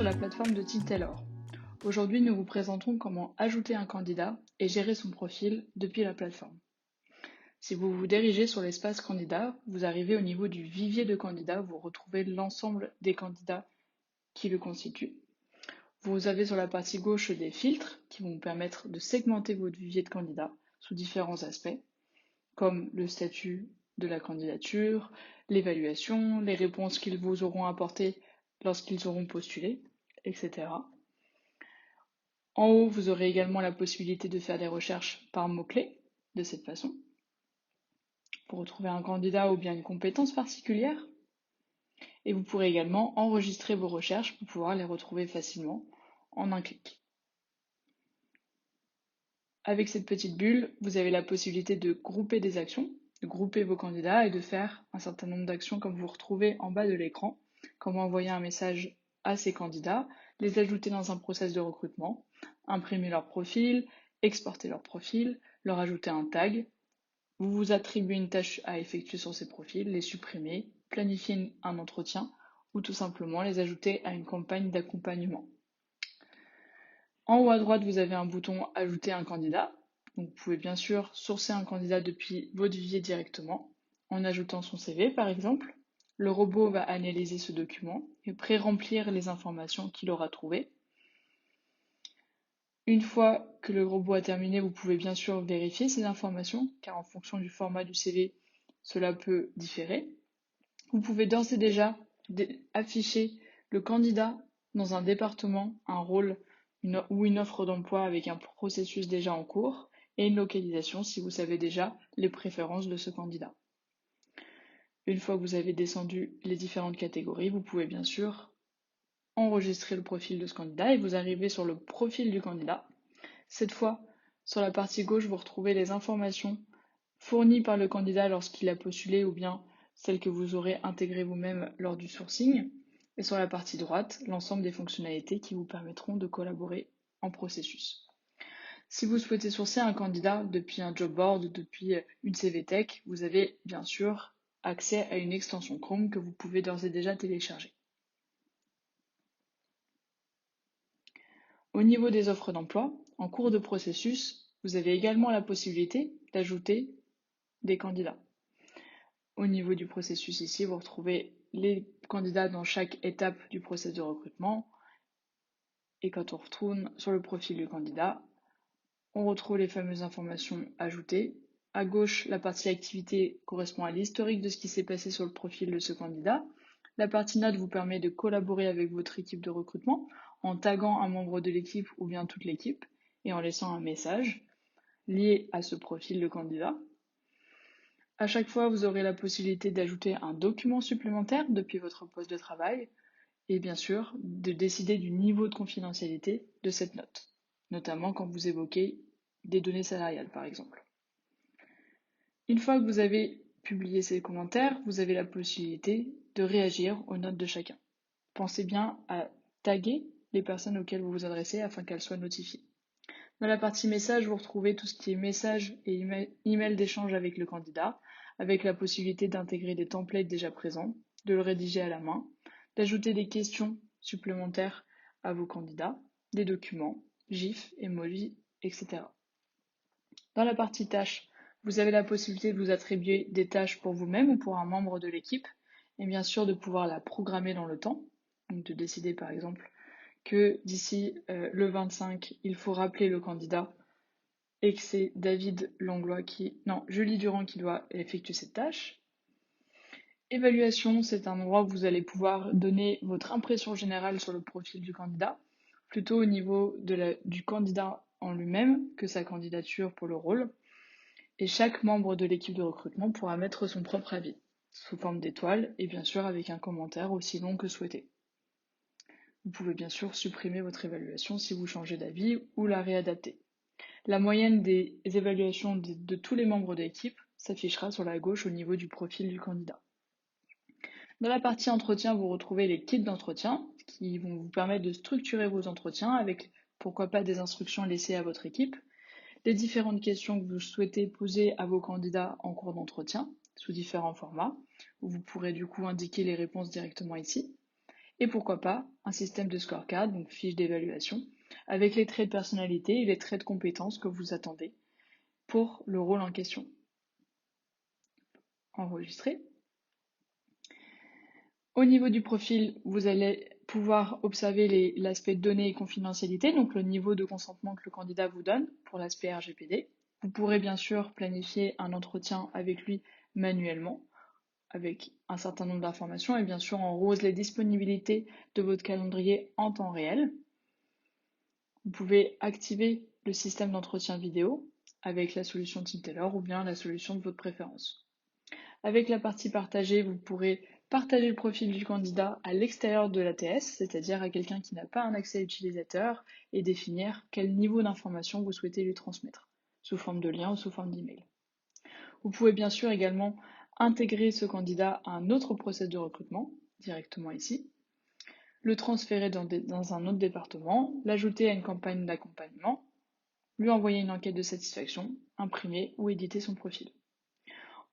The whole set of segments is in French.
sur la plateforme de TeamTaylor. Aujourd'hui, nous vous présenterons comment ajouter un candidat et gérer son profil depuis la plateforme. Si vous vous dirigez sur l'espace candidat, vous arrivez au niveau du vivier de candidats, vous retrouvez l'ensemble des candidats qui le constituent. Vous avez sur la partie gauche des filtres qui vont vous permettre de segmenter votre vivier de candidats sous différents aspects, comme le statut de la candidature, l'évaluation, les réponses qu'ils vous auront apportées lorsqu'ils auront postulé, etc. En haut, vous aurez également la possibilité de faire des recherches par mots-clés, de cette façon, pour retrouver un candidat ou bien une compétence particulière. Et vous pourrez également enregistrer vos recherches pour pouvoir les retrouver facilement en un clic. Avec cette petite bulle, vous avez la possibilité de grouper des actions, de grouper vos candidats et de faire un certain nombre d'actions comme vous retrouvez en bas de l'écran, comme envoyer un message à ces candidats, les ajouter dans un process de recrutement, imprimer leur profil, exporter leur profil, leur ajouter un tag, vous vous attribuez une tâche à effectuer sur ces profils, les supprimer, planifier un entretien ou tout simplement les ajouter à une campagne d'accompagnement. En haut à droite, vous avez un bouton Ajouter un candidat. Donc, vous pouvez bien sûr sourcer un candidat depuis votre vivier directement, en ajoutant son CV par exemple. Le robot va analyser ce document et pré-remplir les informations qu'il aura trouvées. Une fois que le robot a terminé, vous pouvez bien sûr vérifier ces informations, car en fonction du format du CV, cela peut différer. Vous pouvez d'ores et déjà afficher le candidat dans un département, un rôle ou une offre d'emploi avec un processus déjà en cours et une localisation si vous savez déjà les préférences de ce candidat. Une fois que vous avez descendu les différentes catégories, vous pouvez bien sûr enregistrer le profil de ce candidat et vous arrivez sur le profil du candidat. Cette fois, sur la partie gauche, vous retrouvez les informations fournies par le candidat lorsqu'il a postulé ou bien celles que vous aurez intégrées vous-même lors du sourcing. Et sur la partie droite, l'ensemble des fonctionnalités qui vous permettront de collaborer en processus. Si vous souhaitez sourcer un candidat depuis un job board ou depuis une CVTech, vous avez bien sûr accès à une extension Chrome que vous pouvez d'ores et déjà télécharger. Au niveau des offres d'emploi, en cours de processus, vous avez également la possibilité d'ajouter des candidats. Au niveau du processus ici, vous retrouvez les candidats dans chaque étape du processus de recrutement. Et quand on retourne sur le profil du candidat, on retrouve les fameuses informations ajoutées. À gauche, la partie activité correspond à l'historique de ce qui s'est passé sur le profil de ce candidat. La partie note vous permet de collaborer avec votre équipe de recrutement en taguant un membre de l'équipe ou bien toute l'équipe et en laissant un message lié à ce profil de candidat. À chaque fois, vous aurez la possibilité d'ajouter un document supplémentaire depuis votre poste de travail et bien sûr de décider du niveau de confidentialité de cette note, notamment quand vous évoquez des données salariales par exemple. Une fois que vous avez publié ces commentaires, vous avez la possibilité de réagir aux notes de chacun. Pensez bien à taguer les personnes auxquelles vous vous adressez afin qu'elles soient notifiées. Dans la partie message, vous retrouvez tout ce qui est message et email d'échange avec le candidat, avec la possibilité d'intégrer des templates déjà présents, de le rédiger à la main, d'ajouter des questions supplémentaires à vos candidats, des documents, GIF, emojis, etc. Dans la partie tâches, vous avez la possibilité de vous attribuer des tâches pour vous-même ou pour un membre de l'équipe, et bien sûr de pouvoir la programmer dans le temps, donc de décider par exemple que d'ici le 25, il faut rappeler le candidat et que c'est Julie Durand qui doit effectuer cette tâche. Évaluation, c'est un endroit où vous allez pouvoir donner votre impression générale sur le profil du candidat, plutôt au niveau du candidat en lui-même que sa candidature pour le rôle. Et chaque membre de l'équipe de recrutement pourra mettre son propre avis, sous forme d'étoile et bien sûr avec un commentaire aussi long que souhaité. Vous pouvez bien sûr supprimer votre évaluation si vous changez d'avis ou la réadapter. La moyenne des évaluations de tous les membres de l'équipe s'affichera sur la gauche au niveau du profil du candidat. Dans la partie entretien, vous retrouvez les kits d'entretien qui vont vous permettre de structurer vos entretiens avec pourquoi pas des instructions laissées à votre équipe, les différentes questions que vous souhaitez poser à vos candidats en cours d'entretien sous différents formats, où vous pourrez du coup indiquer les réponses directement ici, et pourquoi pas un système de scorecard, donc fiche d'évaluation, avec les traits de personnalité et les traits de compétences que vous attendez pour le rôle en question. Enregistrer. Au niveau du profil, vous allez pouvoir observer l'aspect données et confidentialité, donc le niveau de consentement que le candidat vous donne pour l'aspect RGPD. Vous pourrez bien sûr planifier un entretien avec lui manuellement, avec un certain nombre d'informations, et bien sûr en rose les disponibilités de votre calendrier en temps réel. Vous pouvez activer le système d'entretien vidéo avec la solution TeamTeller ou bien la solution de votre préférence. Avec la partie partagée, vous pourrez partager le profil du candidat à l'extérieur de l'ATS, c'est-à-dire à quelqu'un qui n'a pas un accès utilisateur, et définir quel niveau d'information vous souhaitez lui transmettre, sous forme de lien ou sous forme d'email. Vous pouvez bien sûr également intégrer ce candidat à un autre process de recrutement, directement ici, le transférer dans un autre département, l'ajouter à une campagne d'accompagnement, lui envoyer une enquête de satisfaction, imprimer ou éditer son profil.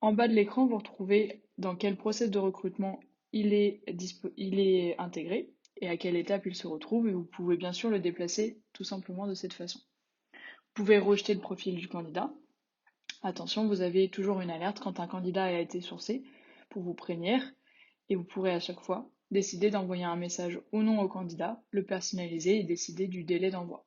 En bas de l'écran, vous retrouvez dans quel process de recrutement il est intégré et à quelle étape il se retrouve, et vous pouvez bien sûr le déplacer tout simplement de cette façon. Vous pouvez rejeter le profil du candidat. Attention, vous avez toujours une alerte quand un candidat a été sourcé pour vous prévenir, et vous pourrez à chaque fois décider d'envoyer un message ou non au candidat, le personnaliser et décider du délai d'envoi.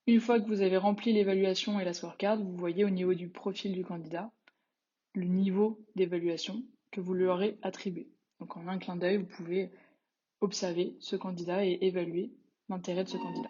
Une fois que vous avez rempli l'évaluation et la scorecard, vous voyez au niveau du profil du candidat le niveau d'évaluation que vous lui aurez attribué. Donc en un clin d'œil, vous pouvez observer ce candidat et évaluer l'intérêt de ce candidat.